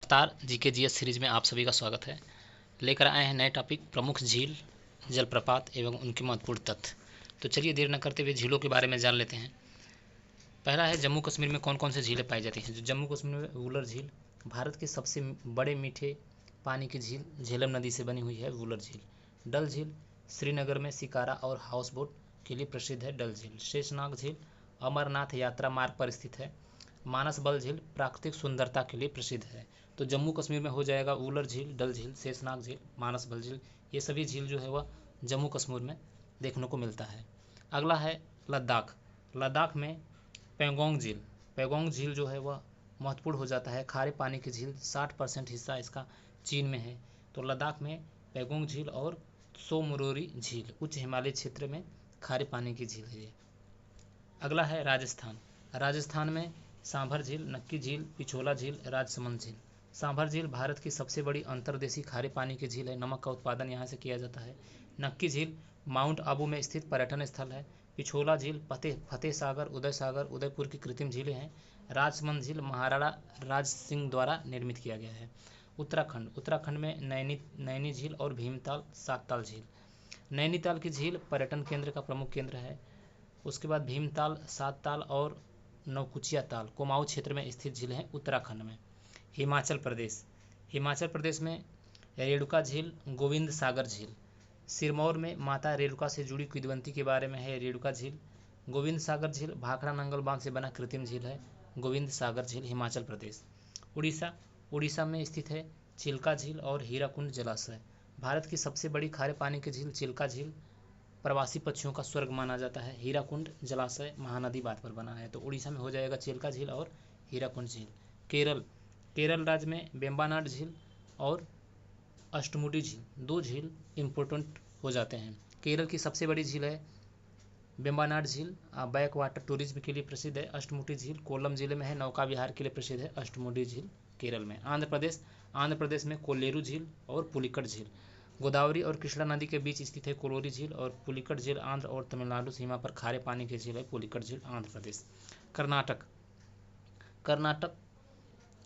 लगातार GK GS series में आप सभी का स्वागत है। लेकर आए हैं नए टॉपिक प्रमुख झील, जलप्रपात एवं उनके महत्वपूर्ण तथ्य। तो चलिए देर न करते हुए झीलों के बारे में जान लेते हैं। पहला है जम्मू कश्मीर में कौन कौन से झीलें पाई जाती हैं। जो जम्मू कश्मीर में वुलर झील, भारत के सबसे बड़े मीठे पानी की झील झेलम नदी से बनी हुई है वुलर झील। डल झील श्रीनगर में शिकारा और हाउस बोट के लिए प्रसिद्ध है डल झील। शेषनाग झील अमरनाथ यात्रा मार्ग पर स्थित है। मानस बल झील प्राकृतिक सुंदरता के लिए प्रसिद्ध है। तो जम्मू कश्मीर में हो जाएगा वुलर झील, डल झील, शेषनाग झील, मानस बल झील। ये सभी झील जो है वह जम्मू कश्मीर में देखने को मिलता है। अगला है लद्दाख। लद्दाख में पैंगोंग झील, पैंगोंग झील जो है वह महत्वपूर्ण हो जाता है। खारे पानी की झील, 60% हिस्सा इसका चीन में है। तो लद्दाख में पैंगोंग झील और सो मोरोरी झील उच्च हिमालय क्षेत्र में खारे पानी की झील है ये। अगला है राजस्थान। राजस्थान में सांभर झील, नक्की झील, पिछोला झील, राजसमंद झील। सांभर झील भारत की सबसे बड़ी अंतर्देशीय खारे पानी की झील है। नमक का उत्पादन यहाँ से किया जाता है। नक्की झील माउंट आबू में स्थित पर्यटन स्थल है। पिछोला झील फतेह सागर, उदय सागर, उदयपुर की कृत्रिम झीलें हैं। राजसमंद झील महाराणा राज सिंह द्वारा निर्मित किया गया है। उत्तराखंड, उत्तराखंड में नैनी झील और भीमताल सातताल झील। नैनीताल की झील पर्यटन केंद्र का प्रमुख केंद्र है। उसके बाद भीमताल, सातताल और नौकुचिया ताल कुमाऊं क्षेत्र में स्थित झीलें हैं उत्तराखंड में। हिमाचल प्रदेश, हिमाचल प्रदेश में रेणुका झील, गोविंद सागर झील। सिरमौर में माता रेणुका से जुड़ी किंवदंती के बारे में है रेणुका झील। गोविंद सागर झील भाखड़ा नंगल बांध से बना कृत्रिम झील है। गोविंद सागर झील हिमाचल प्रदेश। उड़ीसा, उड़ीसा में स्थित है चिल्का झील और हीराकुंड जलाशय। भारत की सबसे बड़ी खारे पानी की झील चिल्का झील प्रवासी पक्षियों का स्वर्ग माना जाता है। हीराकुंड जलाशय महानदी बांध पर बना है। तो उड़ीसा में हो जाएगा चिल्का झील और हीराकुंड झील। केरल, केरल राज्य में वेम्बनाड झील और अष्टमुडी झील, दो झील इम्पोर्टेंट हो जाते हैं। केरल की सबसे बड़ी झील है वेम्बनाड झील, बैक वाटर टूरिज्म के लिए प्रसिद्ध है। अष्टमुडी झील कोल्लम जिले में है, नौका विहार के लिए प्रसिद्ध है अष्टमुडी झील केरल में। आंध्र प्रदेश, आंध्र प्रदेश में कोल्लेरू झील और पुलिकट झील। गोदावरी और कृष्णा नदी के बीच स्थित है कोलोरी झील और पुलिकट झील आंध्र और तमिलनाडु सीमा पर खारे पानी की झील है पुलिकट झील आंध्र प्रदेश। कर्नाटक, कर्नाटक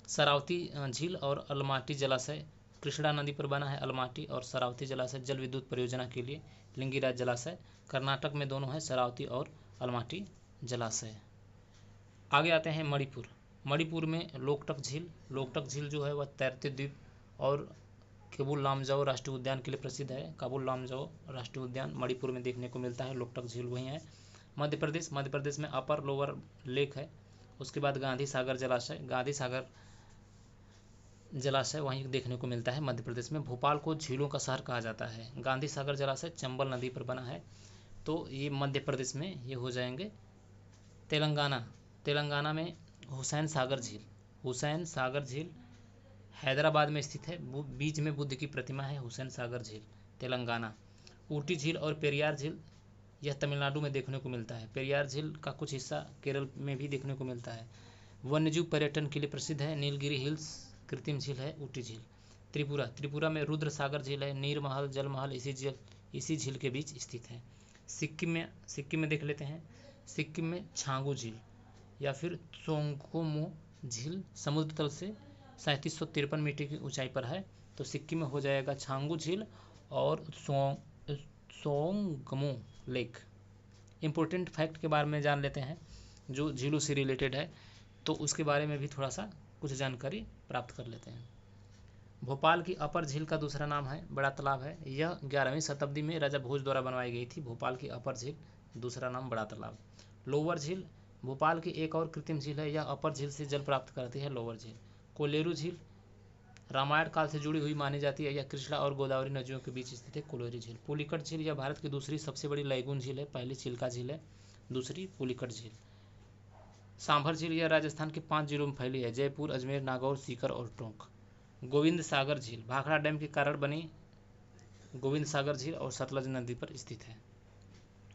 सरावती झील और अलमाटी जलाशय कृष्णा नदी पर बना है। अलमाटी और सरावती जलाशय जल विद्युत परियोजना के लिए लिंगीराज जलाशय कर्नाटक में दोनों है, सरावती और अलमाटी जलाशय। आगे आते हैं मणिपुर। मणिपुर में लोकटक झील, लोकटक झील जो है वह तैरते द्वीप और काबुल लामजाओ राष्ट्रीय उद्यान के लिए प्रसिद्ध है। काबुल लामजाओ राष्ट्रीय उद्यान मणिपुर में देखने को मिलता है। लोकटक झील वही है। मध्य प्रदेश, मध्य प्रदेश में अपर लोअर लेक है। उसके बाद गांधी सागर जलाशय, गांधी सागर जलाशय वहीं देखने को मिलता है मध्य प्रदेश में। भोपाल को झीलों का शहर कहा जाता है। गांधी सागर जलाशय चंबल नदी पर बना है। तो ये मध्य प्रदेश में ये हो जाएंगे। तेलंगाना, तेलंगाना में हुसैन सागर झील, हुसैन सागर झील हैदराबाद में स्थित है। बीच में बुद्ध की प्रतिमा है। हुसैन सागर झील तेलंगाना। ऊटी झील और पेरियार झील यह तमिलनाडु में देखने को मिलता है। पेरियार झील का कुछ हिस्सा केरल में भी देखने को मिलता है। वन्यजीव पर्यटन के लिए प्रसिद्ध है। नीलगिरी हिल्स कृत्रिम झील है ऊटी झील। त्रिपुरा, त्रिपुरा में रुद्र सागर झील है। नीरमहल जलमहल इसी झील के बीच स्थित है। सिक्किम में, सिक्किम में देख लेते हैं। सिक्किम में छांगू झील या फिर त्सोंगखोमो झील समुद्र तल से 3753 मीटर की ऊंचाई पर है। तो सिक्किम में हो जाएगा छांगू झील और त्सोंगमो लेक। इम्पोर्टेंट फैक्ट के बारे में जान लेते हैं जो झीलों से रिलेटेड है, तो उसके बारे में भी थोड़ा सा कुछ जानकारी प्राप्त कर लेते हैं। भोपाल की अपर झील का दूसरा नाम है बड़ा तालाब है। यह 11वीं शताब्दी में राजा भोज द्वारा बनवाई गई थी। भोपाल की अपर झील दूसरा नाम बड़ा तालाब। लोअर झील भोपाल की एक और कृत्रिम झील है। यह अपर झील से जल प्राप्त करती है लोअर झील। कोलेरू झील रामायण काल से जुड़ी हुई मानी जाती है। यह कृष्णा और गोदावरी नदियों के बीच स्थित है कोलोरी झील। पुलिकट झील यह भारत की दूसरी सबसे बड़ी लैगून झील है। पहली चिल्का झील है, दूसरी पुलिकट झील। सांभर झील यह राजस्थान के 5 जिलों में फैली है, जयपुर, अजमेर, नागौर, सीकर और टोंक। गोविंद सागर झील भाखड़ा डैम के कारण बनी गोविंद सागर झील और सतलज नदी पर स्थित है।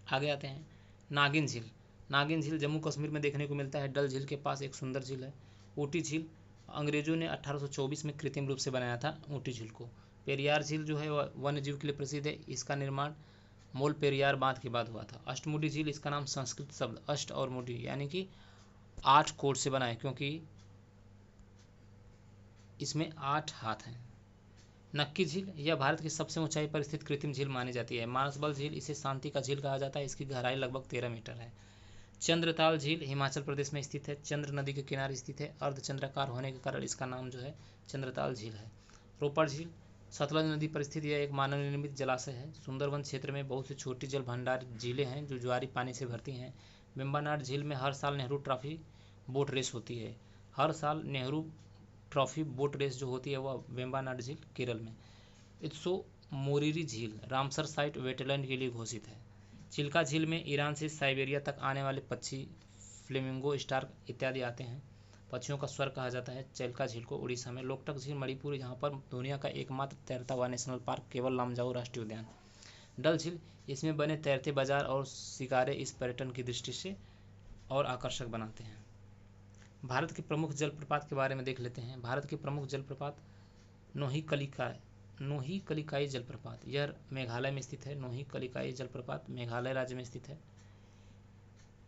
आगे आते हैं नागिन झील। नागिन झील जम्मू कश्मीर में देखने को मिलता है। डल झील के पास एक सुंदर झील है। ऊटी झील अंग्रेजों ने 1824 में कृत्रिम रूप से बनाया था ऊटी झील को। पेरियार झील जो है वन्य जीव के लिए प्रसिद्ध है। इसका निर्माण मोल पेरियार बांध के बाद हुआ था। अष्टमुडी झील इसका नाम संस्कृत शब्द अष्ट और मुडी यानी कि 8 कोट से बना है, क्योंकि इसमें 8 हाथ हैं। नक्की झील यह भारत की सबसे ऊंचाई पर स्थित कृत्रिम झील मानी जाती है। मानसबल झील, इसे शांति का झील कहा जाता है, इसकी गहराई लगभग 13 मीटर है। चंद्रताल झील हिमाचल प्रदेश में स्थित है, चंद्र नदी के किनारे स्थित है, अर्धचंद्राकार होने के कारण इसका नाम जो है चंद्रताल झील है। रोपड़ झील सतलज नदी पर स्थित यह एक मानव निर्मित जलाशय है। सुंदरवन क्षेत्र में बहुत सी छोटी जल भंडार झीलें हैं जो ज्वारी पानी से भरती हैं। वेम्बनाड झील में हर साल नेहरू ट्रॉफी बोट रेस होती है। हर साल नेहरू ट्रॉफी बोट रेस जो होती है वह वेम्बनाड झील केरल में। इत्सो मोरिरी झील रामसर साइट वेटलैंड के लिए घोषित है। चिल्का झील में ईरान से साइबेरिया तक आने वाले पक्षी फ्लेमिंगो, स्टार्क इत्यादि आते हैं। पक्षियों का स्वर्ग कहा जाता है चिल्का झील को। उड़ीसा में लोकटक झील मणिपुर, यहाँ पर दुनिया का एकमात्र तैरता हुआ नेशनल पार्क केवल लामजाओ राष्ट्रीय उद्यान। डल झील, इसमें बने तैरते बाजार और शिकारे इस पर्यटन की दृष्टि से और आकर्षक बनाते हैं। भारत के प्रमुख जलप्रपात के बारे में देख लेते हैं। भारत के प्रमुख जलप्रपात नोही कलिकाई जलप्रपात, यह मेघालय में स्थित है। नोही कलिकाई जलप्रपात मेघालय राज्य में स्थित है।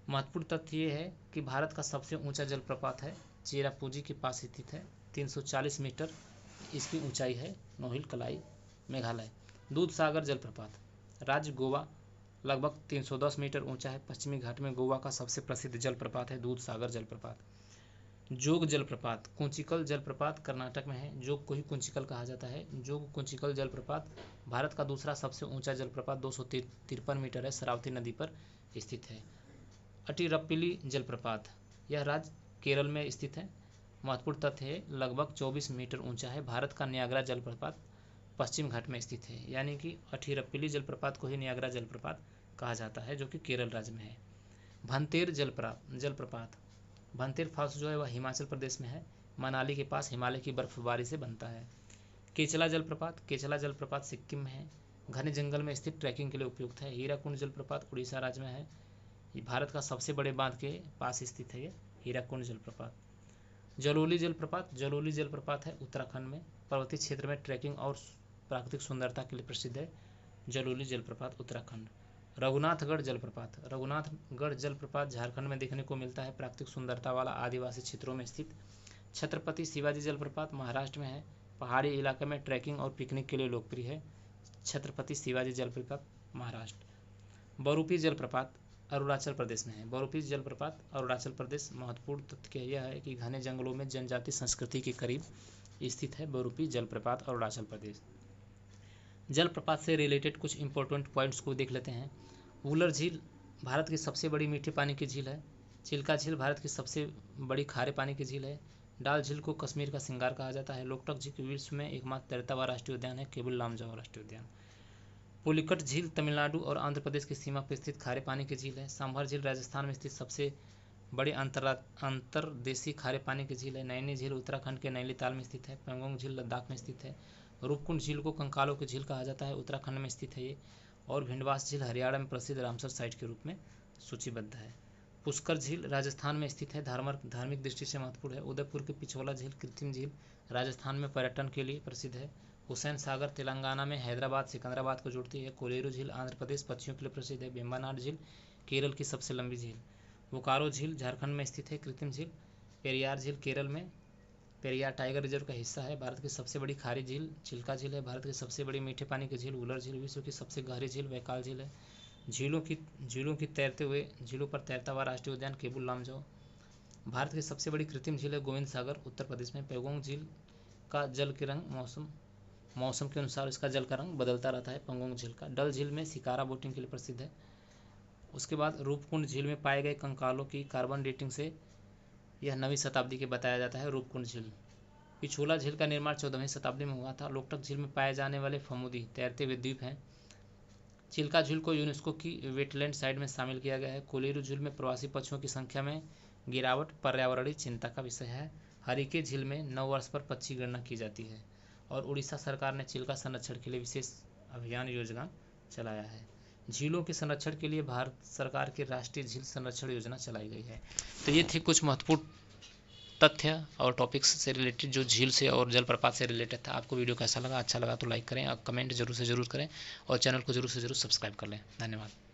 महत्वपूर्ण तथ्य ये है कि भारत का सबसे ऊंचा जलप्रपात है, चेरापूंजी के पास स्थित है, 340 मीटर इसकी ऊंचाई है। नोहिल कलाई मेघालय। दूध सागर जलप्रपात राज्य गोवा, लगभग 310 मीटर ऊंचा है। पश्चिमी घाट में गोवा का सबसे प्रसिद्ध जलप्रपात है दूध सागर जलप्रपात। जोग जलप्रपात कुंचिकल जलप्रपात कर्नाटक में है। जोग को ही कुंचिकल कहा जाता है। जोग कुंचिकल जलप्रपात भारत का दूसरा सबसे ऊंचा जलप्रपात 253 मीटर है, शरावती नदी पर स्थित है। अटिरप्पिली जलप्रपात, यह राज्य केरल में स्थित है। महत्वपूर्ण तथ्य है लगभग 24 मीटर ऊंचा है। भारत का नियाग्रा जलप्रपात पश्चिम घाट में स्थित है, यानी कि अटिरप्पिली जलप्रपात को ही नियाग्रा जलप्रपात कहा जाता है, जो कि केरल राज्य में है। भंतेर जलप्रपात भंतेर फॉल्स जो है वह हिमाचल प्रदेश में है। मनाली के पास हिमालय की बर्फबारी से बनता है। केचला जलप्रपात सिक्किम में है। घने जंगल में स्थित ट्रैकिंग के लिए उपयुक्त है। हीराकुंड जलप्रपात उड़ीसा राज्य में है। ये भारत का सबसे बड़े बांध के पास स्थित है। ये हीराकुंड जलप्रपात। जलोली जलप्रपात है उत्तराखंड में। पर्वतीय क्षेत्र में ट्रैकिंग और प्राकृतिक सुंदरता के लिए प्रसिद्ध है जलोली जलप्रपात उत्तराखंड। रघुनाथगढ़ जलप्रपात झारखंड में देखने को मिलता है। प्राकृतिक सुंदरता वाला आदिवासी क्षेत्रों में स्थित। छत्रपति शिवाजी जलप्रपात महाराष्ट्र में है। पहाड़ी इलाके में ट्रैकिंग और पिकनिक के लिए लोकप्रिय है। छत्रपति शिवाजी जलप्रपात महाराष्ट्र। बरूपी जलप्रपात अरुणाचल प्रदेश में है। बरूपी जलप्रपात अरुणाचल प्रदेश। महत्वपूर्ण तथ्य यह है कि घने जंगलों में जनजाति संस्कृति के करीब स्थित है बरूपी जलप्रपात अरुणाचल प्रदेश। जलप्रपात से रिलेटेड कुछ इंपॉर्टेंट पॉइंट्स को देख लेते हैं। वुलर झील भारत की सबसे बड़ी मीठे पानी की झील है। चिल्का झील भारत की सबसे बड़ी खारे पानी की झील है। डाल झील को कश्मीर का सिंगार कहा जाता है। लोकटक झील विश्व में एकमात्र तैरता हुआ राष्ट्रीय उद्यान है, केवल लामजाओ राष्ट्रीय उद्यान। पुलिकट झील तमिलनाडु और आंध्र प्रदेश की सीमा पर स्थित खारे पानी की झील है। सांभर झील राजस्थान में स्थित सबसे बड़ी अंतर्देशीय खारे पानी की झील है। नैनी झील उत्तराखंड के नैनीताल में स्थित है। पेंगोंग झील लद्दाख में स्थित है। रूपकुंड झील को कंकालों की झील कहा जाता है, उत्तराखंड में स्थित है ये। और भिंडवास झील हरियाणा में प्रसिद्ध रामसर साइट के रूप में सूचीबद्ध है। पुष्कर झील राजस्थान में स्थित है, धार्मिक दृष्टि से महत्वपूर्ण है। उदयपुर की पिछोला झील कृत्रिम झील राजस्थान में पर्यटन के लिए प्रसिद्ध है। हुसैन सागर तेलंगाना में हैदराबाद सिकंदराबाद को जोड़ती है। कोलेरू झील आंध्र प्रदेश पक्षियों के लिए प्रसिद्ध है। वेम्बनाड झील केरल की सबसे लंबी झील। बोकारो झील झारखंड में स्थित है कृत्रिम झील। पेरियार झील केरल में पेरियार टाइगर रिजर्व का हिस्सा है। भारत की सबसे बड़ी खारी झील चिल्का झील है। भारत की सबसे बड़ी मीठे पानी की झील वुलर झील। विश्व की सबसे गहरी झील बैकाल झील है। झीलों की झीलों पर तैरता हुआ राष्ट्रीय उद्यान केबुल लामजाओ। भारत की सबसे बड़ी कृत्रिम झील है गोविंद सागर उत्तर प्रदेश में। पेगोंग झील का जल के रंग मौसम के अनुसार इसका जल का रंग बदलता रहता है। पेगोंग झील का डल झील में शिकारा बोटिंग के लिए प्रसिद्ध है। उसके बाद रूपकुंड झील में पाए गए कंकालों की कार्बन डेटिंग से यह 9वीं शताब्दी के बताया जाता है। रूपकुंड झील। पिछोला झील का निर्माण 14वीं शताब्दी में हुआ था। लोकटक झील में पाए जाने वाले फमुदी तैरते हुए द्वीप हैं। चिल्का झील को यूनेस्को की वेटलैंड साइट में शामिल किया गया है। कोलेरू झील में प्रवासी पक्षियों की संख्या में गिरावट पर्यावरणीय चिंता का विषय है। हरिके झील में 9 वर्ष पर पक्षी गणना की जाती है। और उड़ीसा सरकार ने चिल्का संरक्षण के लिए विशेष अभियान योजना चलाया है। झीलों के संरक्षण के लिए भारत सरकार की राष्ट्रीय झील संरक्षण योजना चलाई गई है। तो ये थे कुछ महत्वपूर्ण तथ्य और टॉपिक्स से रिलेटेड जो झील से और जलप्रपात से रिलेटेड था। आपको वीडियो कैसा लगा? अच्छा लगा तो लाइक करें और कमेंट जरूर से ज़रूर करें और चैनल को जरूर से ज़रूर सब्सक्राइब कर लें। धन्यवाद।